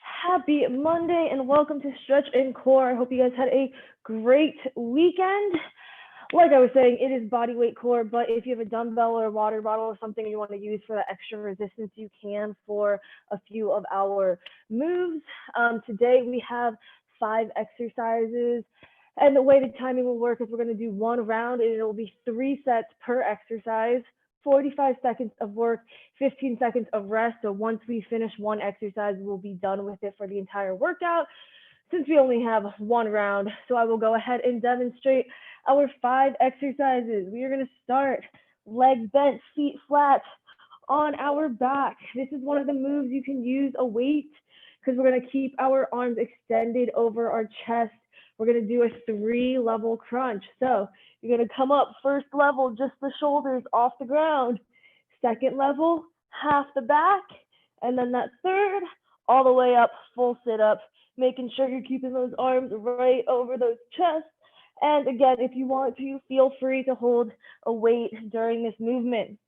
Happy Monday and welcome to Stretch and Core. I hope you guys had a great weekend. Like I was saying, it is body weight core, but if you have a dumbbell or a water bottle or something you want to use for that extra resistance, you can for a few of our moves. Today we have 5 exercises, and the way the timing will work is we're going to do one round, and it will be 3 sets per exercise. 45 seconds of work, 15 seconds of rest. So once we finish one exercise, we'll be done with it for the entire workout since we only have one round. So I will go ahead and demonstrate our 5 exercises. We are going to start leg bent, feet flat on our back. This is one of the moves you can use a weight because we're going to keep our arms extended over our chest. We're going to do a 3-level crunch. So you're going to come up first level, just the shoulders off the ground. Second level, half the back. And then that third, all the way up, full sit up, making sure you're keeping those arms right over those chests. And again, if you want to, feel free to hold a weight during this movement.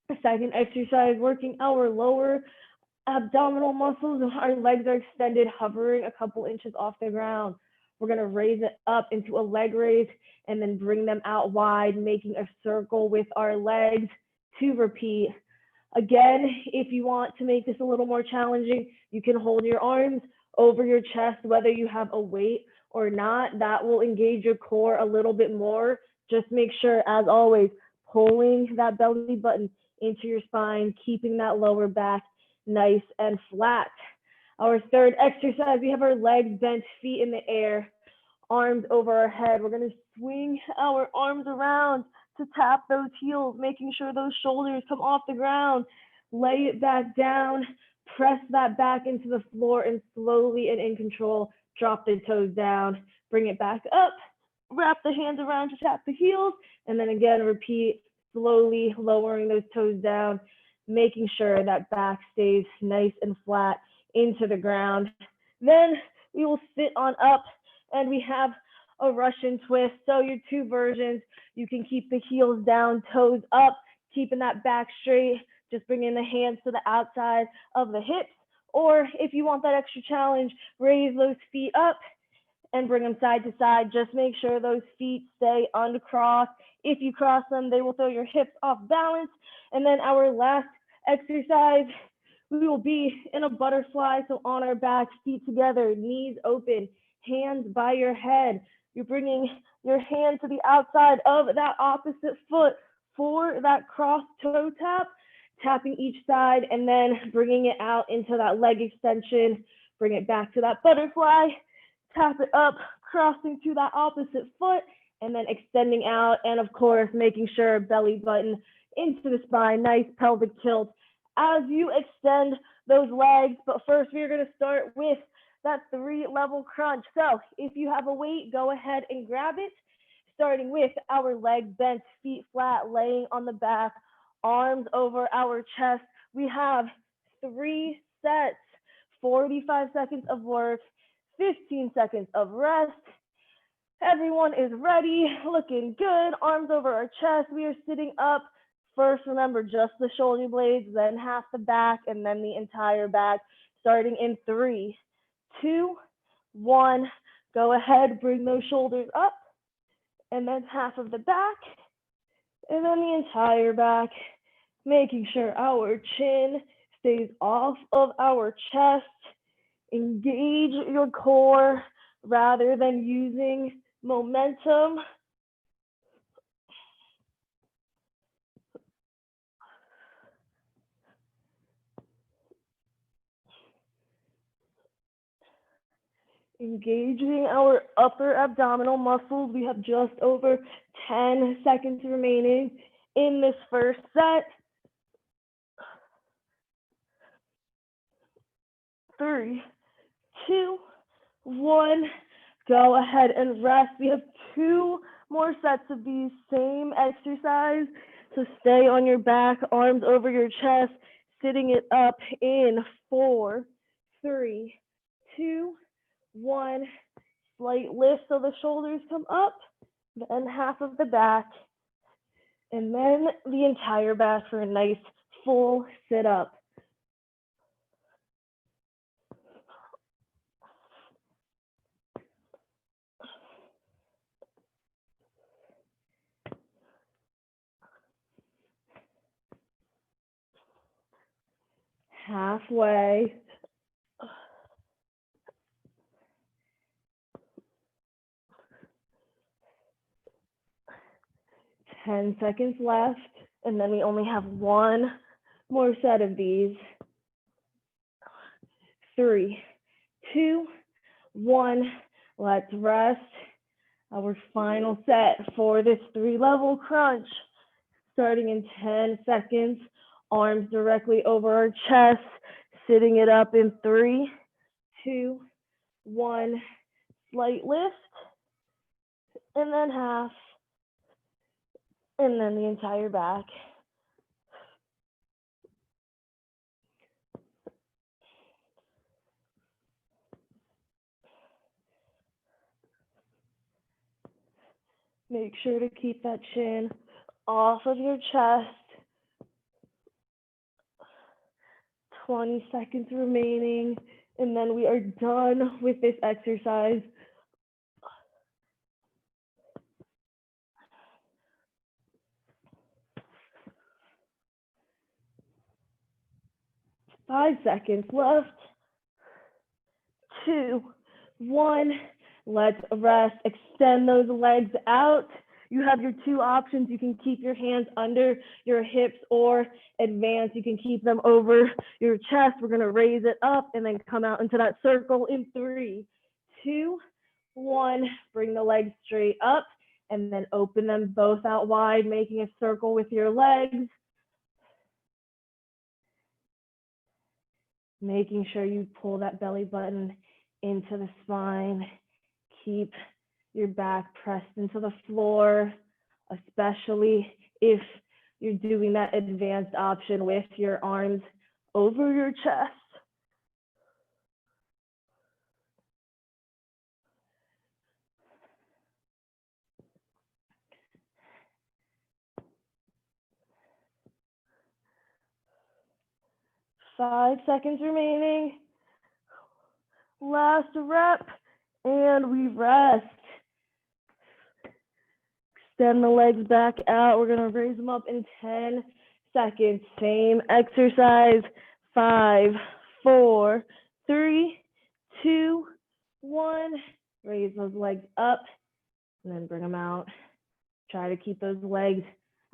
The second exercise, working our lower abdominal muscles. Our legs are extended, hovering a couple inches off the ground. We're going to raise it up into a leg raise and then bring them out wide, making a circle with our legs to repeat. Again, if you want to make this a little more challenging, you can hold your arms over your chest, whether you have a weight or not. That will engage your core a little bit more. Just make sure, as always, pulling that belly button into your spine, keeping that lower back nice and flat. Our third exercise, we have our legs bent, feet in the air, arms over our head. We're going to swing our arms around to tap those heels, making sure those shoulders come off the ground. Lay it back down, press that back into the floor, and slowly and in control, drop the toes down. Bring it back up, wrap the hands around to tap the heels, and then again, repeat, slowly lowering those toes down, making sure that back stays nice and flat into the ground. Then we will sit on up and we have a Russian twist. So your 2 versions, you can keep the heels down, toes up, keeping that back straight, just bringing the hands to the outside of the hips. Or if you want that extra challenge, raise those feet up and bring them side to side. Just make sure those feet stay uncrossed. If you cross them, they will throw your hips off balance. And then our last exercise, we will be in a butterfly, so on our back, feet together, knees open, hands by your head. You're bringing your hand to the outside of that opposite foot for that cross toe tap, tapping each side, and then bringing it out into that leg extension. Bring it back to that butterfly, tap it up, crossing to that opposite foot, and then extending out, and of course, making sure belly button into the spine, nice pelvic tilt as you extend those legs. But first, we're going to start with that 3-level crunch. So if you have a weight, go ahead and grab it, starting with our legs bent, feet flat, laying on the back, arms over our chest. We have 3 sets, 45 seconds of work, 15 seconds of rest. Everyone is ready, looking good, arms over our chest. We are sitting up. First, remember, just the shoulder blades, then half the back, and then the entire back, starting in 3, 2, 1. Go ahead, bring those shoulders up, and then half of the back, and then the entire back, making sure our chin stays off of our chest. Engage your core rather than using momentum. Engaging our upper abdominal muscles. We have just over 10 seconds remaining in this first set. 3, 2, 1. Go ahead and rest. We have 2 more sets of these same exercise. So stay on your back, arms over your chest, sitting it up in 4, 3, 2, 1. Slight lift so the shoulders come up, then half of the back, and then the entire back for a nice full sit up. halfway. 10 seconds left, and then we only have one more set of these. 3, 2, 1, let's rest. Our final set for this 3-level crunch, starting in 10 seconds, arms directly over our chest, sitting it up in 3, 2, 1, slight lift, and then half, and then the entire back. Make sure to keep that chin off of your chest. 20 seconds remaining, and then we are done with this exercise. Five seconds left. 2, 1. Let's rest. Extend those legs out. You have your two options. You can keep your hands under your hips or advance. You can keep them over your chest. We're going to raise it up and then come out into that circle in 3, 2, 1. Bring the legs straight up and then open them both out wide, making a circle with your legs. Making sure you pull that belly button into the spine. Keep your back pressed into the floor, especially if you're doing that advanced option with your arms over your chest. Five seconds remaining. Last rep, and we rest. Extend the legs back out. We're gonna raise them up in 10 seconds. Same exercise. 5, 4, 3, 2, 1. Raise those legs up and then bring them out. Try to keep those legs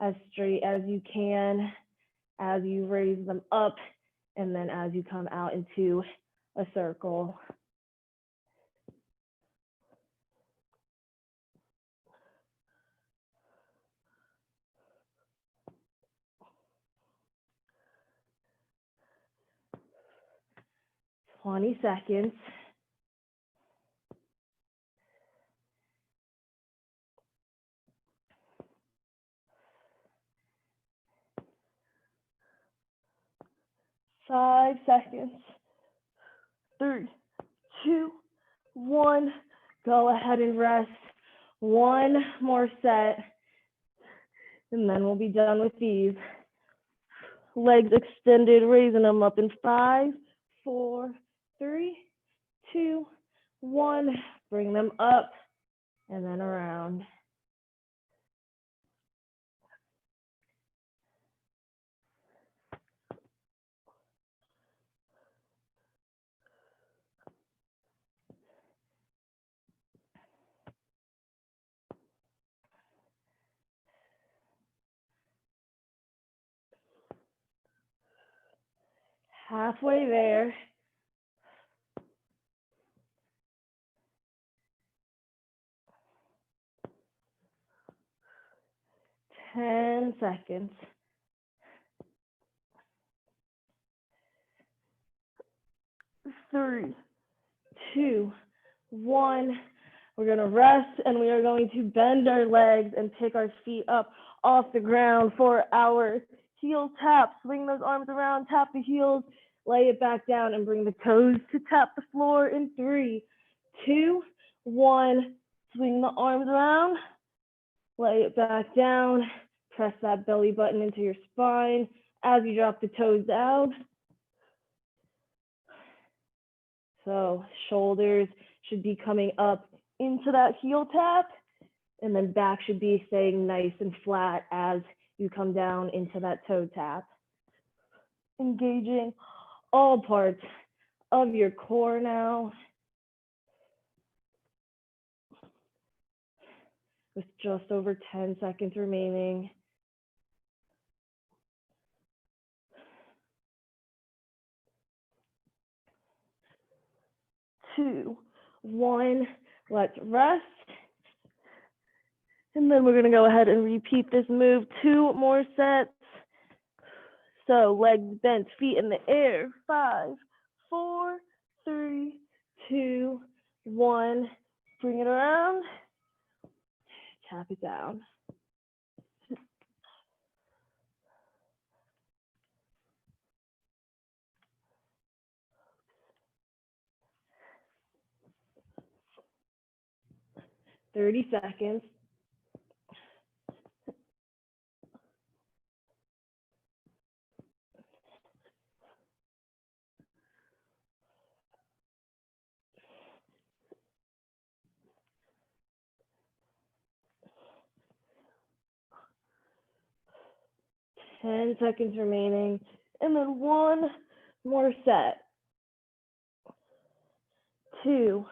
as straight as you can as you raise them up and then as you come out into a circle. Twenty seconds. Five seconds. 3, 2, 1. Go ahead and rest. One more set, and then we'll be done with these. Legs extended, raising them up in 5, 4, 3, 2, 1. Bring them up and then around. Halfway there. Ten seconds. 3, 2, 1. We're gonna rest and we are going to bend our legs and pick our feet up off the ground for our heel tap. Swing those arms around, tap the heels, lay it back down and bring the toes to tap the floor in 3, 2, 1. Swing the arms around, lay it back down, press that belly button into your spine as you drop the toes down. So shoulders should be coming up into that heel tap, and then back should be staying nice and flat as you come down into that toe tap. Engaging all parts of your core now. With just over 10 seconds remaining. 2, 1, let's rest. And then we're going to go ahead and repeat this move 2 more sets. So legs bent, feet in the air. 5, 4, 3, 2, 1. Bring it around. Tap it down. "30 seconds. "10 seconds remaining. And then 1 more set. 2,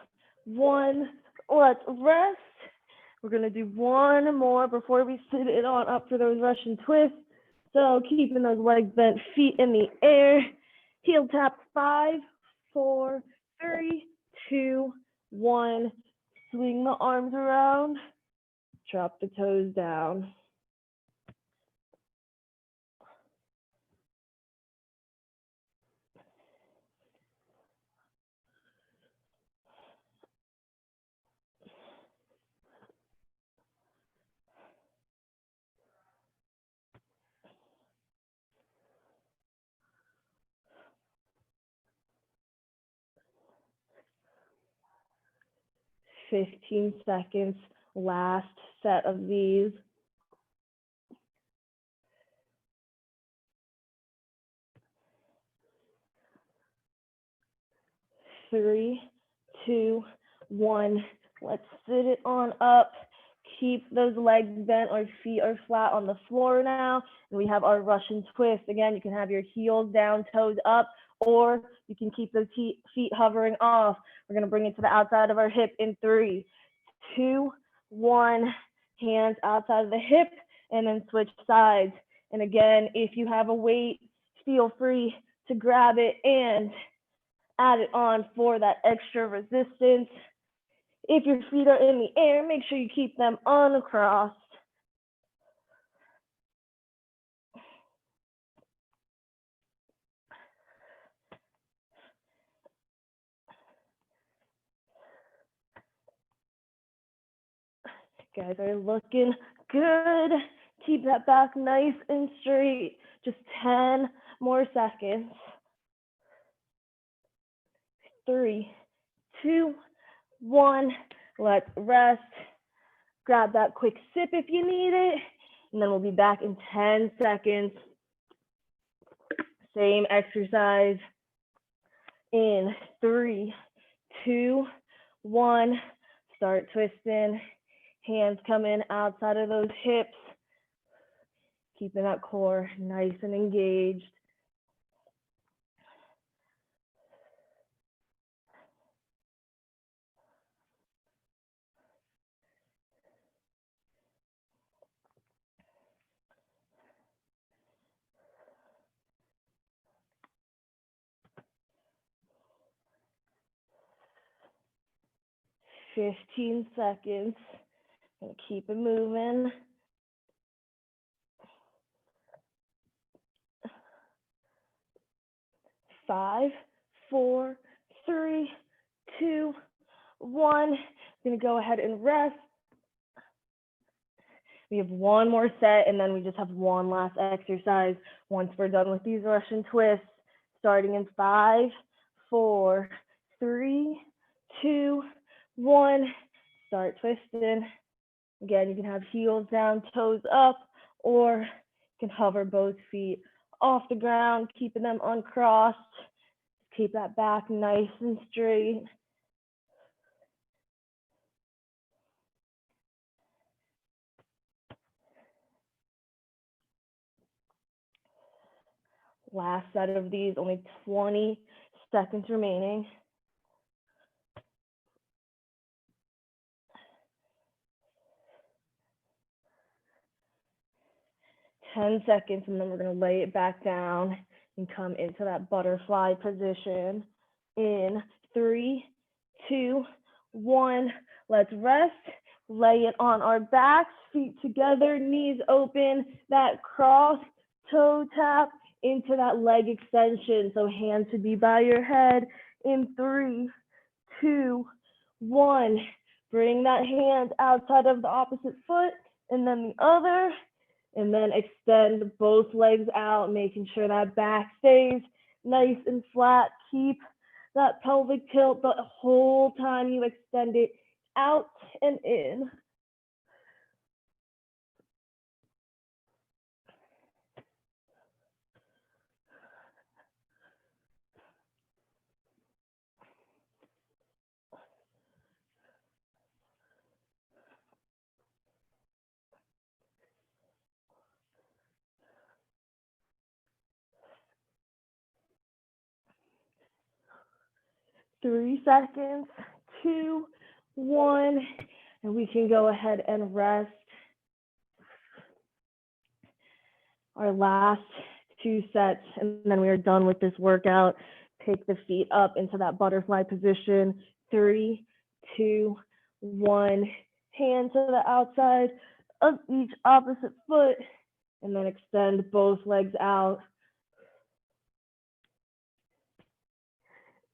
1, let's rest. We're going to do 1 more before we sit it on up for those Russian twists. So keeping those legs bent, feet in the air. Heel tap 5, 4, 3, 2, 1. Swing the arms around. Drop the toes down. "15 seconds, last set of these. 3, 2, 1. Let's sit it on up. Keep those legs bent. Our feet are flat on the floor now. And we have our Russian twist. Again, you can have your heels down, toes up, or you can keep those feet hovering off. We're going to bring it to the outside of our hip in 3, 2, 1. Hands outside of the hip, and then switch sides. And again, if you have a weight, feel free to grab it and add it on for that extra resistance. If your feet are in the air, make sure you keep them uncrossed. Guys are looking good. Keep that back nice and straight. Just 10 more seconds. 3, 2, 1. Let's rest. Grab that quick sip if you need it. And then we'll be back in 10 seconds. Same exercise. In 3, 2, 1. Start twisting. Hands come in outside of those hips. Keeping that core nice and engaged. "15 seconds. Gonna keep it moving. 5, 4, 3, 2, 1. Gonna go ahead and rest. We have 1 more set, and then we just have 1 last exercise once we're done with these Russian twists. Starting in 5, 4, 3, 2, 1. Start twisting. Again, you can have heels down, toes up, or you can hover both feet off the ground, keeping them uncrossed. Keep that back nice and straight. Last set of these, only 20 seconds remaining. Ten seconds, and then we're going to lay it back down and come into that butterfly position. In 3, 2, 1. Let's rest. Lay it on our backs, feet together, knees open, that cross toe tap into that leg extension. So hands should be by your head. In 3, 2, 1. Bring that hand outside of the opposite foot and then the other. And then extend both legs out, making sure that back stays nice and flat. Keep that pelvic tilt the whole time you extend it out and in. Three seconds, 2, 1, and we can go ahead and rest. Our last 2 sets, and then we are done with this workout. Pick the feet up into that butterfly position. 3, 2, 1. Hand to the outside of each opposite foot, and then extend both legs out.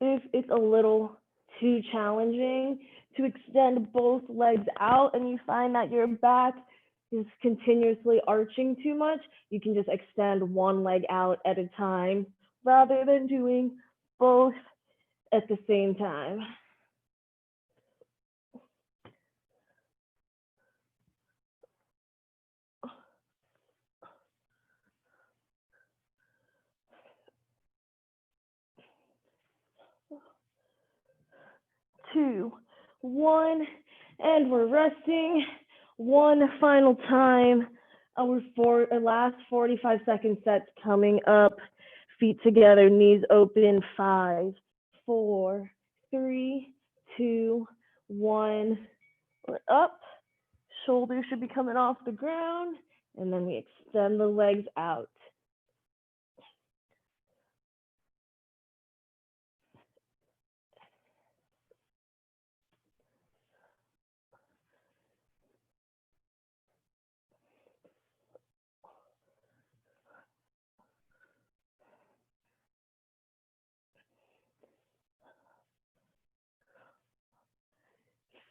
If it's a little too challenging to extend both legs out and you find that your back is continuously arching too much, you can just extend one leg out at a time rather than doing both at the same time. Two, one, and we're resting. One final time. Our last 45 second sets coming up. Feet together, knees open. 5, 4, 3, 2, 1. We're up. Shoulders should be coming off the ground. And then we extend the legs out.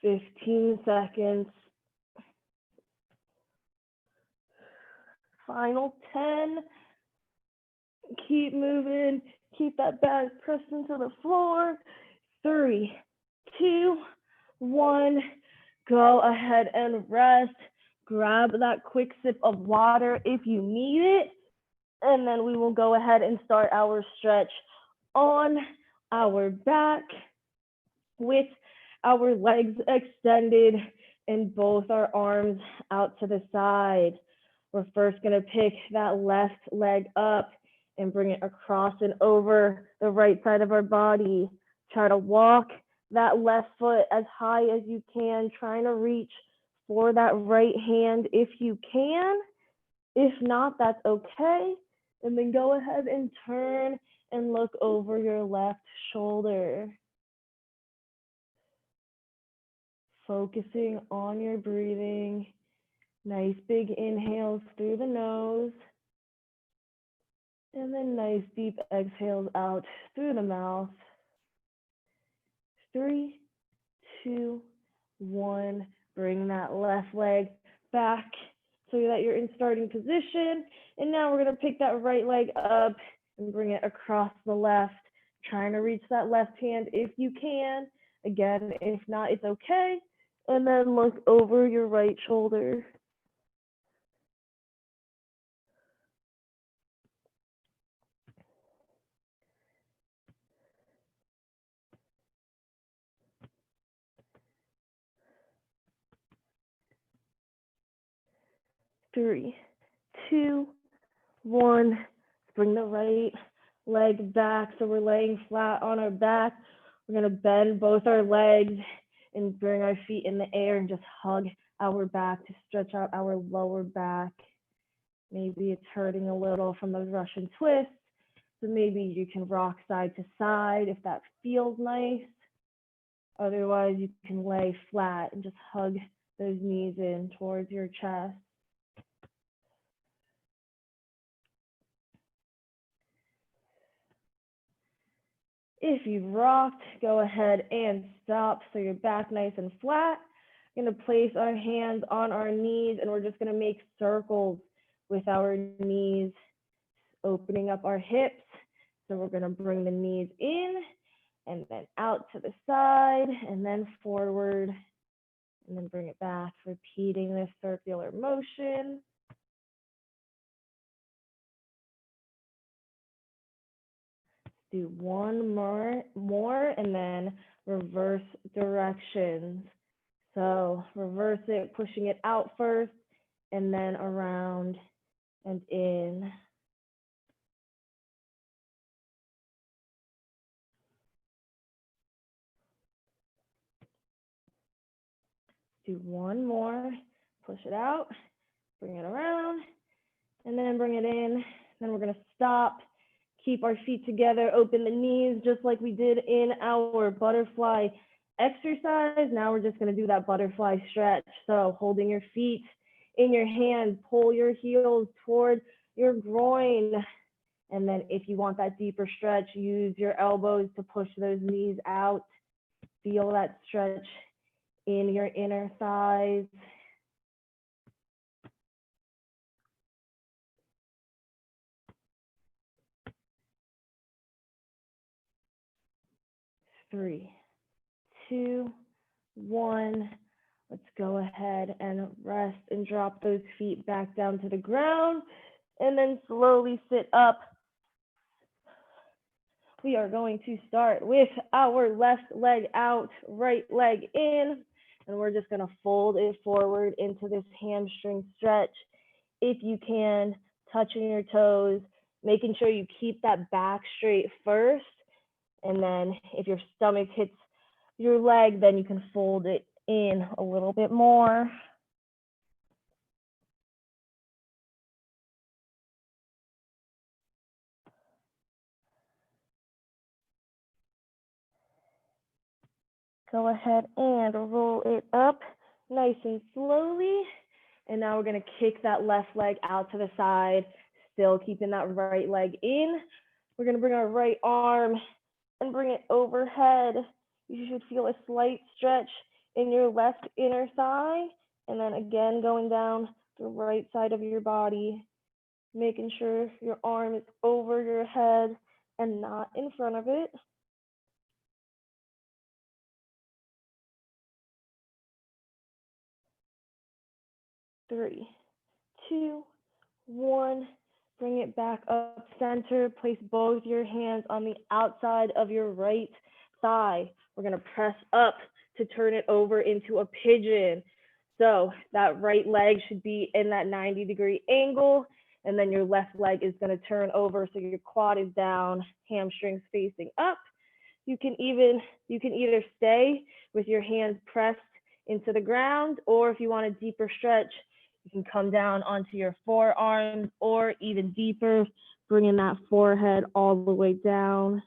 Fifteen seconds. Final 10. Keep moving. Keep that back pressed into the floor. 3, 2, 1. Go ahead and rest. Grab that quick sip of water if you need it. And then we will go ahead and start our stretch on our back with our legs extended and both our arms out to the side. We're first going to pick that left leg up and bring it across and over the right side of our body. Try to walk that left foot as high as you can, trying to reach for that right hand if you can. If not, that's okay. And then go ahead and turn and look over your left shoulder. Focusing on your breathing. Nice big inhales through the nose. And then nice deep exhales out through the mouth. 3, 2, 1. Bring that left leg back so that you're in starting position. And now we're going to pick that right leg up and bring it across the left, trying to reach that left hand if you can. Again, if not, it's okay. And then look over your right shoulder. Three, two, one. Bring the right leg back so we're laying flat on our back. We're gonna bend both our legs and bring our feet in the air and just hug our back to stretch out our lower back. Maybe it's hurting a little from those Russian twists, so maybe you can rock side to side if that feels nice. Otherwise, you can lay flat and just hug those knees in towards your chest. If you've rocked, go ahead and stop so you're back nice and flat. We're going to place our hands on our knees and we're just going to make circles with our knees, opening up our hips. So we're going to bring the knees in and then out to the side and then forward and then bring it back, repeating this circular motion. Do one more and then reverse directions. So reverse it, pushing it out first and then around and in. Do one more, push it out, bring it around, and then bring it in. Then we're gonna stop, keep our feet together, open the knees just like we did in our butterfly exercise. Now we're just gonna do that butterfly stretch. So holding your feet in your hands, pull your heels toward your groin. And then if you want that deeper stretch, use your elbows to push those knees out. Feel that stretch in your inner thighs. Three, two, one. Let's go ahead and rest and drop those feet back down to the ground and then slowly sit up. We are going to start with our left leg out, right leg in, and we're just going to fold it forward into this hamstring stretch. If you can, touching your toes, making sure you keep that back straight first, and then if your stomach hits your leg, then you can fold it in a little bit more. Go ahead and roll it up nice and slowly. And now we're gonna kick that left leg out to the side, still keeping that right leg in. We're gonna bring our right arm and bring it overhead. You should feel a slight stretch in your left inner thigh. And then again, going down the right side of your body, making sure your arm is over your head and not in front of it. Three, two, one. Bring it back up center. Place both your hands on the outside of your right thigh. We're going to press up to turn it over into a pigeon. So that right leg should be in that 90-degree angle, and then your left leg is going to turn over so your quad is down, hamstrings facing up. You can either stay with your hands pressed into the ground, or if you want a deeper stretch, you can come down onto your forearms, or even deeper, bringing that forehead all the way down.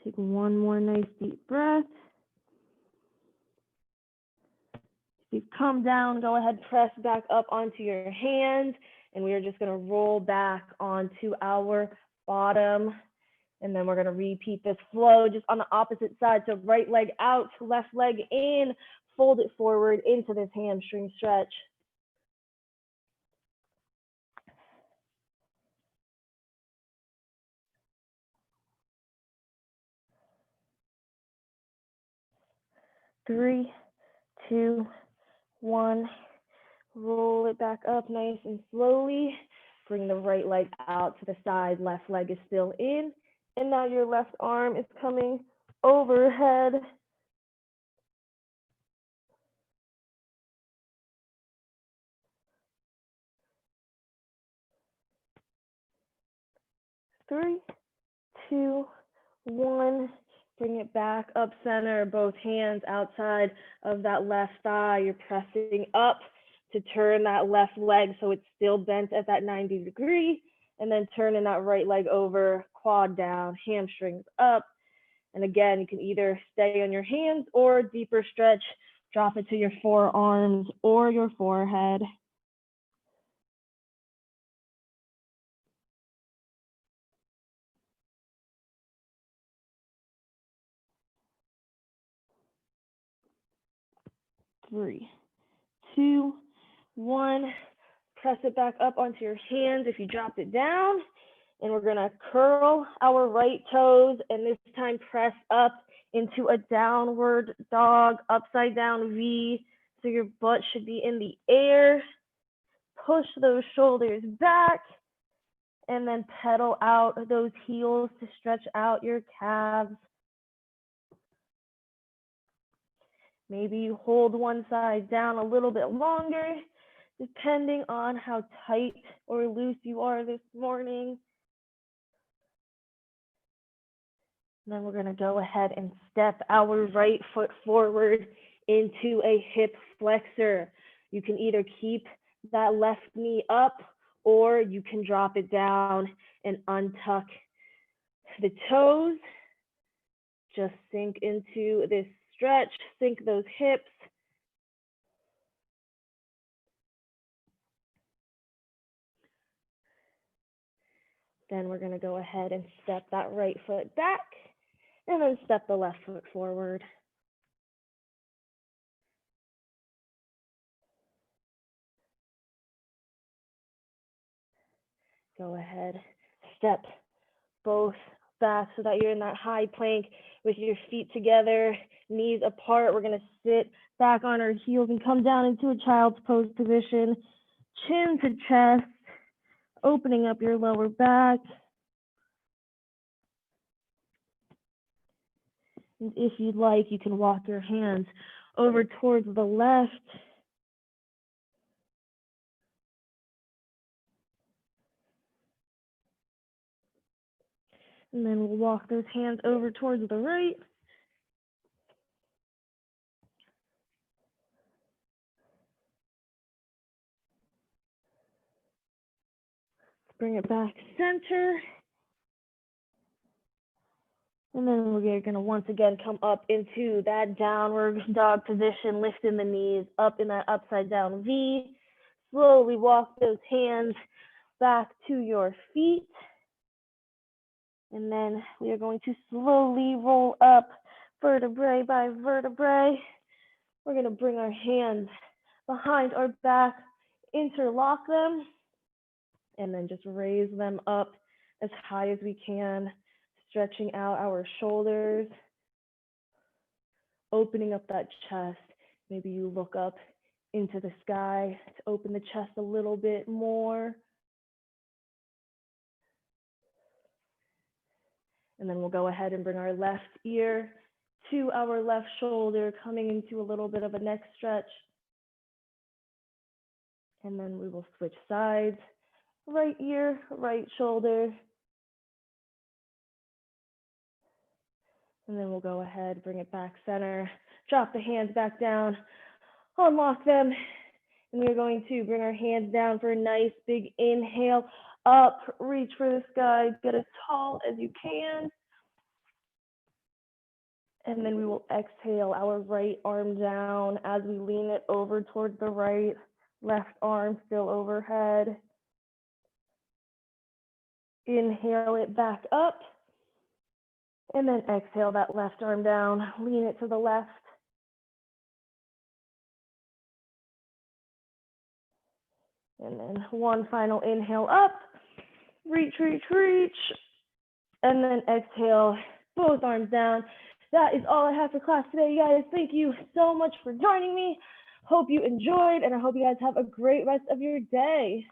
Take one more nice deep breath. If you've come down, go ahead, press back up onto your hands, and we are just gonna roll back onto our bottom. And then we're gonna repeat this flow just on the opposite side. So right leg out, left leg in, fold it forward into this hamstring stretch. Three, two, one. Roll it back up nice and slowly. Bring the right leg out to the side, left leg is still in. And now your left arm is coming overhead. 3, 2, 1. Bring it back up center, both hands outside of that left thigh. You're pressing up to turn that left leg so it's still bent at that 90 degree, and then turning that right leg over, quad down, hamstrings up. And again, you can either stay on your hands or deeper stretch, drop it to your forearms or your forehead. Three, 2, 1. Press it back up onto your hands if you dropped it down. And we're gonna curl our right toes and this time press up into a downward dog, upside down V. So your butt should be in the air. Push those shoulders back and then pedal out those heels to stretch out your calves. Maybe you hold one side down a little bit longer, depending on how tight or loose you are this morning. And then we're going to go ahead and step our right foot forward into a hip flexor. You can either keep that left knee up or you can drop it down and untuck the toes. Just sink into this stretch, sink those hips. Then we're going to go ahead and step that right foot back and then step the left foot forward. Go ahead, step both back so that you're in that high plank with your feet together, knees apart. We're going to sit back on our heels and come down into a child's pose position, chin to chest, opening up your lower back. And if you'd like, you can walk your hands over towards the left. And then we'll walk those hands over towards the right. Bring it back center. And then we're going to once again come up into that downward dog position, lifting the knees up in that upside down V. Slowly walk those hands back to your feet. And then we are going to slowly roll up vertebrae by vertebrae. We're going to bring our hands behind our back, interlock them, and then just raise them up as high as we can, stretching out our shoulders, opening up that chest. Maybe you look up into the sky to open the chest a little bit more. And then we'll go ahead and bring our left ear to our left shoulder, coming into a little bit of a neck stretch. And then we will switch sides, right ear, right shoulder. And then we'll go ahead, bring it back center, drop the hands back down, unlock them. And we're going to bring our hands down for a nice big inhale, up, reach for the sky, get as tall as you can. And then we will exhale our right arm down as we lean it over towards the right, left arm still overhead. Inhale it back up. And then exhale that left arm down, lean it to the left. And then one final inhale up, reach, reach, reach. And then exhale, both arms down. That is all I have for class today, guys. Thank you so much for joining me. Hope you enjoyed, and I hope you guys have a great rest of your day.